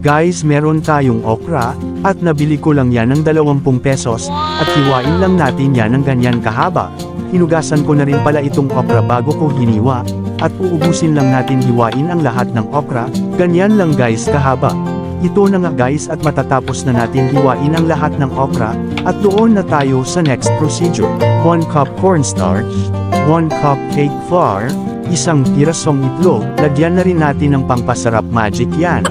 Guys, meron tayong okra, at nabili ko lang yan ng 20 pesos, at hiwain lang natin yan ng ganyan kahaba. Hinugasan ko na rin pala itong okra bago ko hiniwa, at uubusin lang natin hiwain ang lahat ng okra, ganyan lang guys kahaba. Ito na nga guys at matatapos na natin hiwain ang lahat ng okra, at doon na tayo sa next procedure. 1 cup cornstarch, 1 cup cake flour, isang pirasong itlog, lagyan na rin natin ng pampasarap magic yan.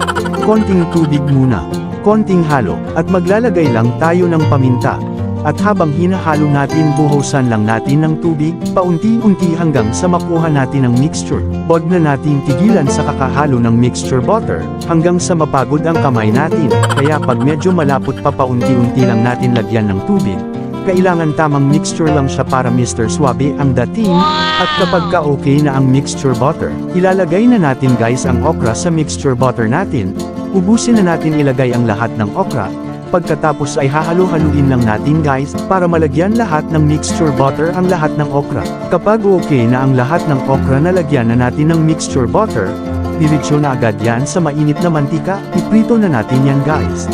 Konting tubig muna, konting halo, at maglalagay lang tayo ng paminta. At habang hinahalo natin buhusan lang natin ng tubig, paunti-unti hanggang sa makuha natin ang mixture. Huwag na natin tigilan sa kakahalo ng mixture butter, hanggang sa mapagod ang kamay natin, kaya pag medyo malapot pa paunti-unti lang natin lagyan ng tubig. Kailangan tamang mixture lang siya para Mr. Suabe ang dating, at kapag ka okay na ang mixture butter, ilalagay na natin guys ang okra sa mixture butter natin. Ubusin na natin ilagay ang lahat ng okra. Pagkatapos ay hahalo-haluin lang natin guys, para malagyan lahat ng mixture butter ang lahat ng okra. Kapag okay na ang lahat ng okra na lagyan na natin ng mixture butter, diretso na agad yan sa mainit na mantika, iprito na natin yan guys.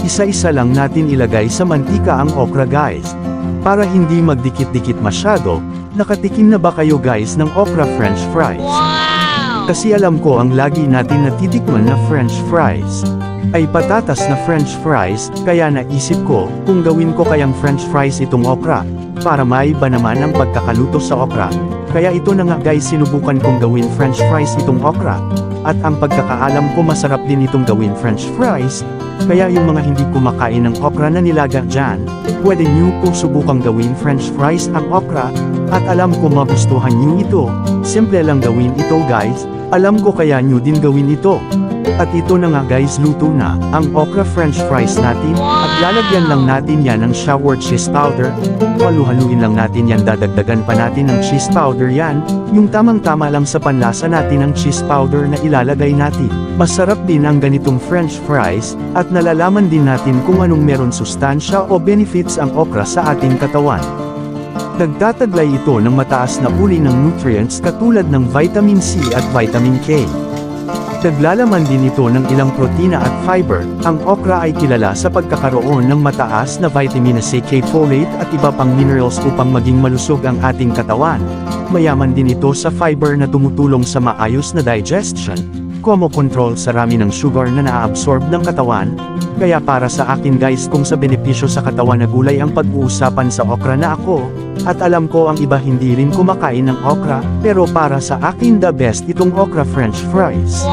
Isa-isa lang natin ilagay sa mantika ang okra guys. Para hindi magdikit-dikit masyado, nakatikim na ba kayo guys ng okra french fries? Kasi alam ko ang lagi natin natitikman na french fries ay patatas na french fries, kaya naisip ko, kung gawin ko kayang french fries itong okra, para maiba naman ang pagkakaluto sa okra. Kaya ito na nga guys sinubukan kong gawin french fries itong okra, at ang pagkakaalam ko masarap din itong gawin french fries, kaya yung mga hindi kumakain ng okra na nilaga dyan, pwede nyo po subukang gawin french fries ang okra, at alam ko magustuhan nyo ito. Simple lang gawin ito guys, alam ko kaya nyo din gawin ito. At ito na nga guys luto na, ang okra french fries natin, at lalagyan lang natin yan ng shower cheese powder. Halu-haluin lang natin yan, dadagdagan pa natin ng cheese powder yan, yung tamang-tama lang sa panlasa natin ng cheese powder na ilalagay natin. Masarap din ang ganitong french fries, at nalalaman din natin kung anong meron sustansya o benefits ang okra sa ating katawan. Nagtataglay ito ng mataas na uri ng nutrients katulad ng vitamin C at vitamin K. Naglalaman din ito ng ilang protina at fiber. Ang okra ay kilala sa pagkakaroon ng mataas na vitamin C, K, folate at iba pang minerals upang maging malusog ang ating katawan. Mayaman din ito sa fiber na tumutulong sa maayos na digestion, kumokontrol sa rami ng sugar na naaabsorb ng katawan. Kaya para sa akin guys, kung sa benepisyo sa katawan na gulay ang pag-uusapan sa okra na ako, at alam ko ang iba hindi rin kumakain ng okra, pero para sa akin the best itong okra french fries.